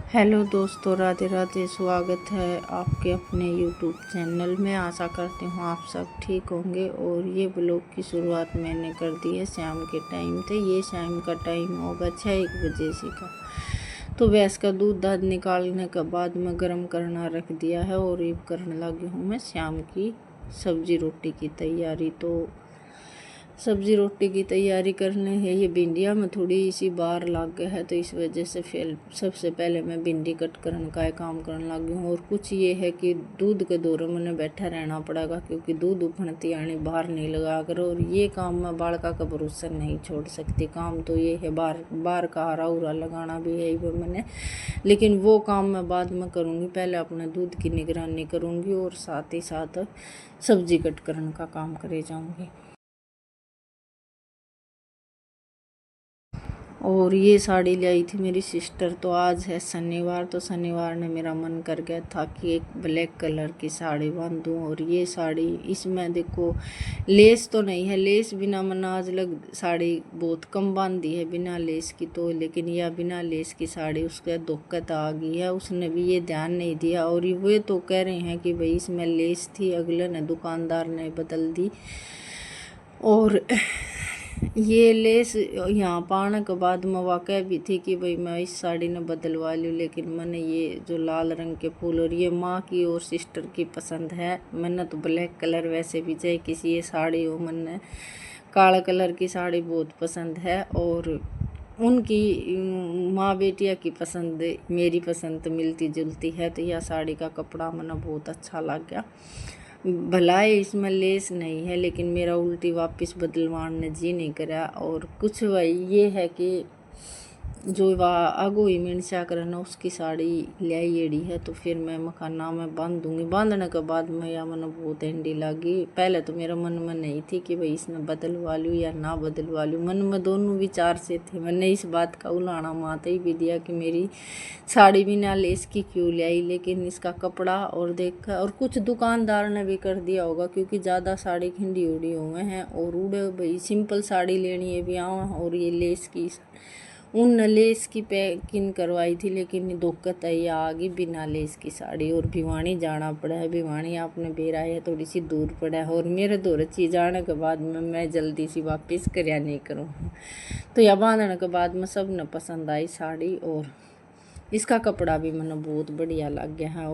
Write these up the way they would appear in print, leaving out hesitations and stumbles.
Hello दोस्तों, राधे राधे। स्वागत है आपके अपने यूट्यूब चैनल में। आशा करती हूँ आप सब ठीक होंगे। और ये ब्लॉग की शुरुआत मैंने कर दी है शाम के टाइम से। ये शाम का टाइम होगा 6-1 बजे से का। तो भैंस का दूध दाद निकालने के बाद मैं गर्म करना रख दिया है और ये करने लगी हूँ मैं शाम की सब्जी रोटी की तैयारी। तो सब्जी रोटी की तैयारी करने है। ये भिंडिया में थोड़ी सी बार लग गया है, तो इस वजह से फिर सबसे पहले मैं भिंडी कट करने का काम करने लगी हूँ। और कुछ ये है कि दूध के दौरे मैंने बैठा रहना पड़ेगा, क्योंकि दूध उफनती आनी बाहर नहीं लगा कर। और ये काम मैं बालका का भरोसा नहीं छोड़ सकती। काम तो ये है बार का हरा उरा लगाना भी है वो मैंने, लेकिन वो काम मैं बाद में करूँगी। पहले अपने दूध की निगरानी करूँगी और साथ ही साथ सब्जी कट करने का काम करे जाऊँगी। और ये साड़ी लाई थी मेरी सिस्टर। तो आज है शनिवार, तो शनिवार ने मेरा मन कर गया था कि एक ब्लैक कलर की साड़ी बांधूं। और ये साड़ी, इसमें देखो लेस तो नहीं है, लेस बिना मैंने आज लग साड़ी बहुत कम बांधी है बिना लेस की। तो लेकिन यह बिना लेस की साड़ी उसके दिक्कत आ गई है, उसने भी ये ध्यान नहीं दिया। और वे तो कह रहे हैं कि भाई इसमें लेस थी, अगले ने दुकानदार ने बदल दी। और ये लेस यहाँ पाने के बाद मैं वाकई भी थी कि भाई मैं इस साड़ी ने बदलवा लूँ, लेकिन मैंने ये जो लाल रंग के फूल, और ये माँ की और सिस्टर की पसंद है। मैंने तो ब्लैक कलर वैसे भी चाहे किसी ये साड़ी हो, मैंने काला कलर की साड़ी बहुत पसंद है। और उनकी माँ बेटिया की पसंद मेरी पसंद मिलती जुलती है। तो यह साड़ी का कपड़ा मैंने बहुत अच्छा लग गया। भलाई इसमें लेस नहीं है, लेकिन मेरा उल्टी वापस बदलवाने जी नहीं करा। और कुछ वही ये है कि जो वह आगो ही मिर्चा करना उसकी साड़ी लियाई है। तो फिर मैं मखाना में बांध दूंगी। बांधने के बाद मैं या मैंने बहुत हैंडी लगी। पहले तो मेरा मन में नहीं थी कि भाई इसने बदलवा लूँ या ना बदलवा लूँ, मन में दोनों विचार से थे। मैंने इस बात का उलाना माता ही भी दिया कि मेरी साड़ी बिना लेस की क्यों लाई, लेकिन इसका कपड़ा और देखा। और कुछ दुकानदार ने भी कर दिया होगा, क्योंकि ज़्यादा साड़ी खिंडी उड़ी हुए हैं। और उड़े भाई सिंपल साड़ी लेनी है ब्याह, और ये लेस की उन लेस की पैकिंग करवाई थी, लेकिन दिक्कत आई आ गई बिना लेस की साड़ी। और भिवानी जाना पड़ा है। भिवानी आपने बेरा है थोड़ी सी दूर पड़ा है, और मेरे दौर चीज जाने के बाद मैं जल्दी सी वापस करया नहीं करूँ। तो यह बांधने के बाद में सब ने पसंद आई साड़ी। और इसका कपड़ा भी मैंने बहुत बढ़िया लग गया है।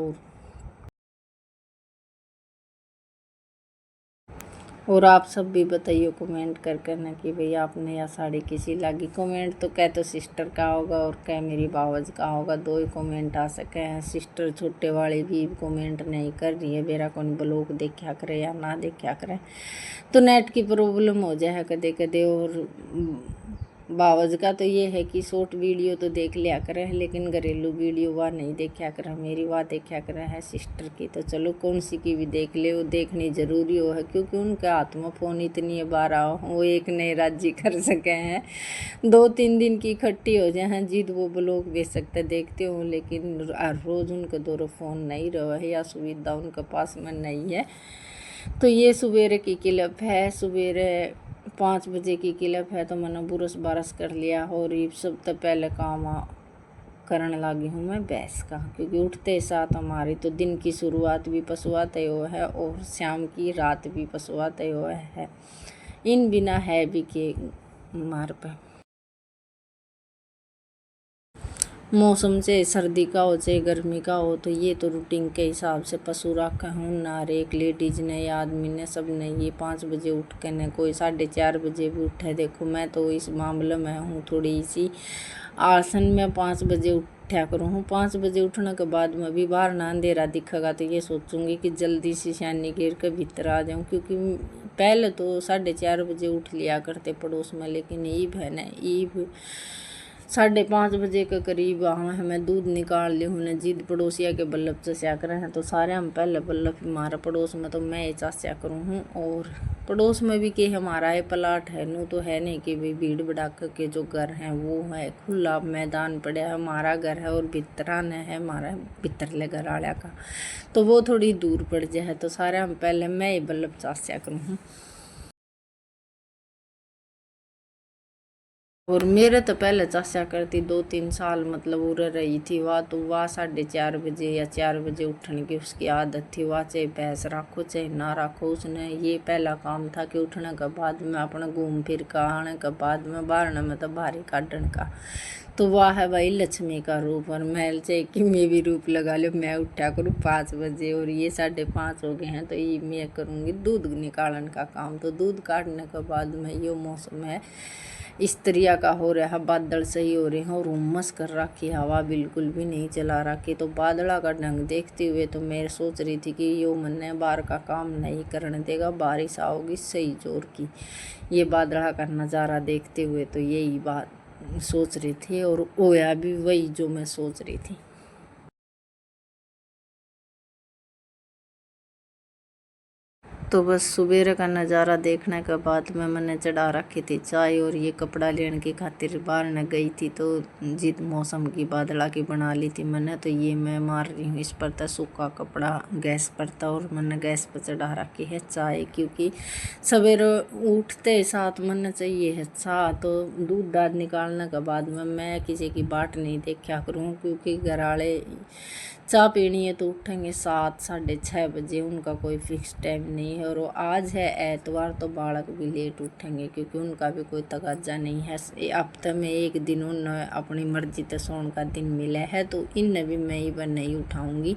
और आप सब भी बताइए कमेंट कर करना कि भाई आपने यह साड़ी किसी लगी। कमेंट तो कह तो सिस्टर का होगा और कह मेरी बावज का होगा, दो ही कमेंट आ सके हैं। सिस्टर छोटे वाली भी कमेंट नहीं कर रही है, मेरा कौन ब्लॉग देखा करे या ना देखा करे, तो नेट की प्रॉब्लम हो जाए कदे कदे। और बावज का तो ये है कि शॉर्ट वीडियो तो देख लिया करें, लेकिन घरेलू वीडियो वह नहीं देखा करें। मेरी वाह देखा करें है सिस्टर की। तो चलो कौन सी की भी देख ले, वो देखनी ज़रूरी हो है, क्योंकि उनके हाथ में फ़ोन इतनी बार आओ वो एक नए राजी कर सके हैं। 2-3 दिन की इकट्ठी हो जाए हैं जिद, वो ब्लॉग भेज सकते देखते हो, लेकिन रोज़ उनके दौर फ़ोन नहीं रहा है या सुविधा उनके पास में नहीं है। तो ये सवेरे की क्लिप है, सवेरे 5 बजे की क्लिप है। तो मैंने बुरस बारस कर लिया और ये सबसे पहले काम करने लगी हूँ मैं भैंस का, क्योंकि उठते साथ हमारी तो दिन की शुरुआत भी पशुआ तय हुआ है और शाम की रात भी पशुआ तय हुआ है। इन बिना है भी के मार पे मौसम से सर्दी का हो चाहे गर्मी का हो, तो ये तो रूटीन के हिसाब से पशु रखा हूँ। नार एक लेडीज ने या आदमी ने सब ने ये 5 बजे उठ के न कोई 4:30 बजे भी उठे। देखो मैं तो इस मामले में हूँ थोड़ी सी आसन में 5 बजे उठा करूँ हूँ। 5 बजे उठने के बाद में भी बाहर ना अंधेरा दिखेगा तो ये सोचूंगी कि जल्दी से शानी गिर के भीतर आ जाऊँ, क्योंकि पहले तो 4:30 बजे उठ लिया करते पड़ोस में, लेकिन ईब है ना, ईब 5:30 बजे के करीब हमें दूध निकाल ली हमने जिद पड़ोसिया के बल्लभ चस्या करे हैं। तो सारे हम पहले बल्लभ हमारा पड़ोस में तो मैं चस्या करूँ हूँ। और पड़ोस में भी कि हमारा ये प्लाट है नू, तो है नहीं कि भाई भीड़ भड़ाक के जो घर हैं वो है खुला मैदान पड़ा है। हमारा घर है और भितरान है हमारा भितरले घर आया का, तो वो थोड़ी दूर पड़ जाए। तो सारे हम पहले मैं ही बल्लभ चस्या करूँ हूँ। और मेरे तो पहले चाचा करती 2-3 साल मतलब उरे रही थी वह, तो वह 4:30 बजे या 4 बजे उठने की उसकी आदत थी। वह चाहे भैंस रखो चाहे ना रखो, उसने ये पहला काम था कि उठने के बाद में अपना घूम फिर का आने के बाद में बारने में तो बाहरी काटने का। तो वह है भाई लक्ष्मी का रूप। और मैं चाहे कि मैं भी रूप लगा लो, मैं उठा करूँ 5 बजे और ये 5:30 हो गए हैं, तो ये मैं करूँगी दूध निकालने का काम। तो दूध काटने के बाद में ये मौसम है इस तरह का हो रहा है, बादल सही हो रहे हैं और उमस कर रखी, हवा बिल्कुल भी नहीं चला रखी। तो बादला का ढंग देखते हुए तो मैं सोच रही थी कि यो मन बाहर का काम नहीं करने देगा, बारिश आओगी सही जोर की। ये बादला का नज़ारा देखते हुए तो यही बात सोच रही थी और होया भी वही जो मैं सोच रही थी। तो बस सुबेरे का नज़ारा देखने के बाद में मैंने चढ़ा रखी थी चाय और ये कपड़ा लेने की खातिर बाहर न गई थी। तो जिद मौसम की बादला की बना ली थी मैंने, तो ये मैं मार रही हूँ इस पर था सूखा कपड़ा गैस पर था और मैंने गैस पर चढ़ा रखी है चाय, क्योंकि सवेरे उठते साथ मैंने चाहिए है चाय। तो दूध दाद निकालने के बाद में मैं किसी की बाट नहीं देखा करूँ, क्योंकि घर वाले चाय पीनी है तो उठेंगे 7-6:30 बजे, उनका कोई फिक्स टाइम नहीं है। और वो आज है एतवार तो बालक भी लेट उठेंगे, क्योंकि उनका भी कोई तगाजा नहीं है। हफ्ते में एक दिन उन्हें अपनी मर्जी से सोने का दिन मिला है, तो इन्हें भी मैं ही नहीं उठाऊंगी।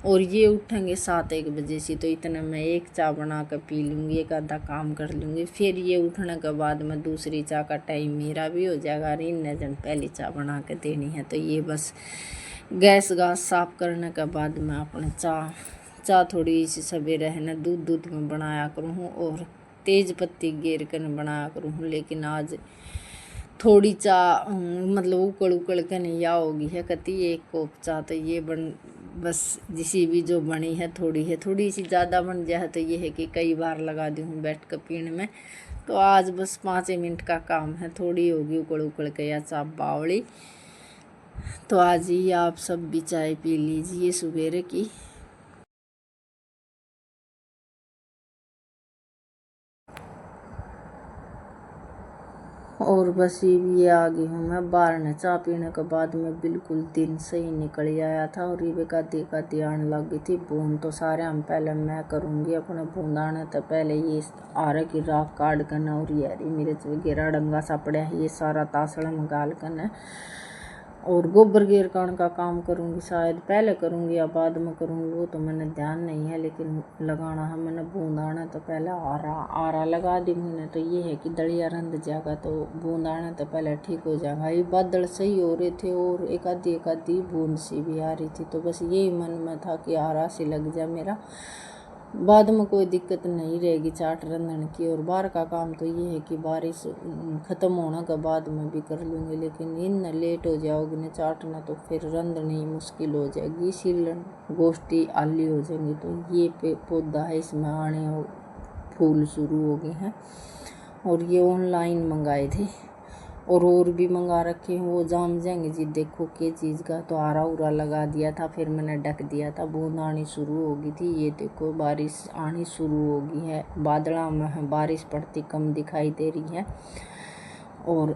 और ये उठेंगे 7-1 बजे से, तो इतना मैं एक चाय बना कर पी लूँगी, एक आधा काम कर लूँगी। फिर ये उठने के बाद में दूसरी चाय का टाइम मेरा भी हो जाएगा और इन्हें जन पहली चाय बना के देनी है। तो ये बस गैस साफ करने के बाद मैं अपने चाय थोड़ी सी सवेरे है ना दूध में बनाया करूँ और तेज पत्ती गेर कर बनाया करूँ। लेकिन आज थोड़ी चाय मतलब उकड़ के नहीं आ होगी है कती एक कोप चाय, तो ये बस जिसी भी जो बनी है थोड़ी सी ज़्यादा बन जाए तो ये है कि कई बार लगा दी हूँ बैठ कर पीने में। तो आज बस 5 मिनट का काम है, थोड़ी होगी उकड़ के या चाय बावली। तो आज ही आप सब भी चाय पी लीजिए सुबेरे की। और बस ये आ गई हूँ मैं बाहर न। चाय पीने के बाद में बिल्कुल दिन सही निकल आया था और ये गादी गादी आने लग गई थी बूंद। तो सारे हम पहले मैं करूँगी अपने बूंद आने तो पहले ये आरे की राख काट करना और ये हरी मिर्च वगैरह डंगा सा पड़ा है ये सारा तासड़ा में गाल करना और गोबर गेर कान का काम करूँगी, शायद पहले करूँगी या बाद में करूँगी वो तो मैंने ध्यान नहीं है। लेकिन लगाना है मैंने बूंद आना तो पहले आरा लगा दी मैंने। तो ये है कि दलिया रंध जाएगा तो बूंद आना तो पहले ठीक हो जाएगा। ये बादल सही हो रहे थे और एक आधी बूंद सी भी आ रही थी, तो बस यही मन में था कि आरा सी लग जाए मेरा, बाद में कोई दिक्कत नहीं रहेगी चाट रंधन की। और बाहर का काम तो ये है कि बारिश ख़त्म होने के बाद में भी कर लूँगी, लेकिन इन लेट हो जाओगी न चाटना तो फिर रंधनी मुश्किल हो जाएगी, सीलन गोश्ती आली हो जाएंगी। तो ये पौधा है इसमें आने और फूल शुरू हो गए हैं और ये ऑनलाइन मंगाए थे और भी मंगा रखे हैं, वो जाम जाएंगे जी। देखो के चीज़ का तो आरा उरा लगा दिया था, फिर मैंने ढक दिया था, बूंद आनी शुरू हो गई थी। ये देखो बारिश आनी शुरू हो गई है, बादला में बारिश पड़ती कम दिखाई दे रही है। और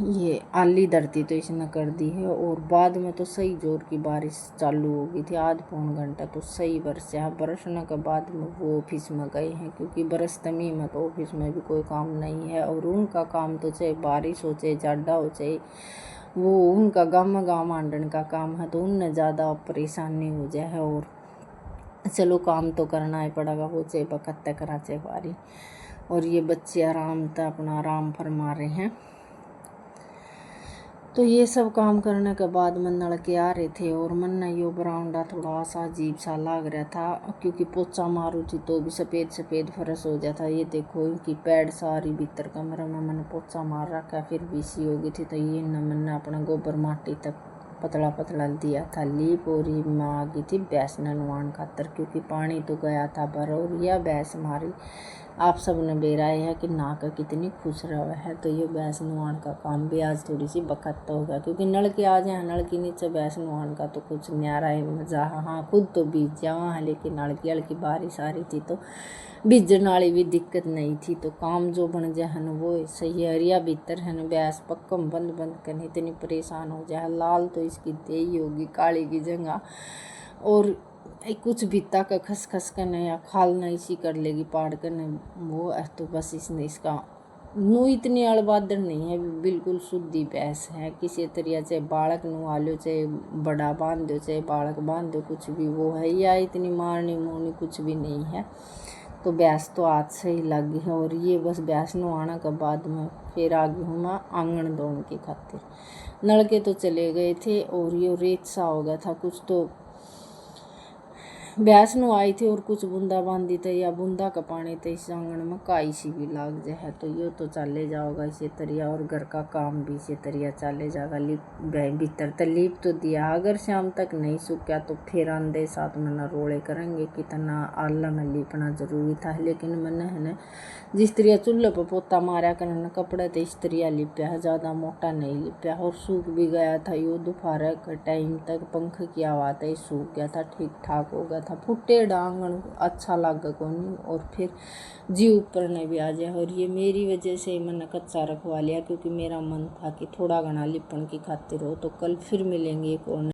ये आली धरती तो इसने कर दी है और बाद में तो सही जोर की बारिश चालू हो गई थी, आध पौन घंटा तो सही बरसा है। बरसने के बाद में वो ऑफिस में गए हैं, क्योंकि बरस तमी में तो ऑफिस में भी कोई काम नहीं है। और उनका काम तो चाहे बारिश हो चाहे जाडा हो चाहे वो उनका गाँव आंडन का काम है, तो उनने ज़्यादा परेशानी हो जाए है। और चलो काम तो करना ही पड़ेगा, वो चाहे बकत्ते करा चाहे बारी। और ये बच्चे आराम से अपना आराम फरमा रहे हैं। तो ये सब काम करने के बाद मन नलके आ रहे थे और मन ना यो बरामदा थोड़ा सा अजीब सा लग रहा था, क्योंकि पोचा मारू थी तो भी सफ़ेद फरस हो जाता। ये देखो इनकी पैड सारी भीतर कमरे में मैंने पोचा मार रखा, फिर बीसी हो गई थी। तो ये न मैंने अपना गोबर माटी तक पतला दिया था लीप। और ये मैं आ गई थी भैंस नहवान खातर, क्योंकि पानी तो गया था भर और यह भैंस हमारी आप सब ने बेराए है कि ना का कितनी खुश रहा है। तो ये भैंस नुहान का काम भी आज थोड़ी सी बखत होगा, क्योंकि नल के आ जाए, नल के नीचे भैंस नुहान का तो कुछ न्यारा है मजा। हाँ खुद तो बीत जावा है, लेकिन हल्की हल्की बारिश आ रही थी तो बीजन वाली भी दिक्कत नहीं थी। तो काम जो बन जाए है वो सही है। हरिया भीतर है न भैंस पक्कम बंद बंद करनी, इतनी परेशान हो जाए। लाल तो इसकी दे ही होगी काली की जगह, और कुछ बीता का खस कर या खाल न इसी कर लेगी पाड़ कर न वो। तो बस इसने इसका नू इतनी अड़बादर नहीं है, बिल्कुल शुद्धि भैंस है। किसी तरिया चाहे बालक नुआ लो, चाहे बड़ा बांध दो, चाहे बालक बांध दो, कुछ भी वो है, या इतनी मारनी मोरनी कुछ भी नहीं है। तो भैंस तो आज से ही लग गई है। और ये बस भैंस नुआना के बाद में फिर आ गई हूँ मैं आंगन धोने की खातिर। नलके तो चले गए थे और ये रेत सा हो गया था कुछ, तो भैंस नु आई थी और कुछ बूंदा बांधी थे या बूंदा का पानी थे इस आंगन में काई सी भी लाग जाए। तो ये तो चले जाओगा इसी तरिया, और घर का काम भी इसी तरिया चले जाएगा। भीतर तो लीप तो दिया, अगर शाम तक नहीं सूखा तो फिर आंधे साथ में न रोड़े करेंगे। कितना आला में लीपना जरूरी था, लेकिन मैंने है न जिस तरिया चूल्हे पर पोता मारा करना कपड़े तो इस तरिया लिपया है, ज़्यादा मोटा नहीं लिपया। और सूख भी गया था, यो दोपहर के टाइम तक पंख की आवाज़ ही सूख गया था, ठीक ठाक हो गया था। फुटे डांगन अच्छा लगा कोनी, और फिर जी ऊपर ने भी आ जाए। और ये मेरी वजह से मैंने कच्चा रखवा लिया, क्योंकि मेरा मन था कि थोड़ा घना लिपन की खातिर हो। तो कल फिर मिलेंगे एक और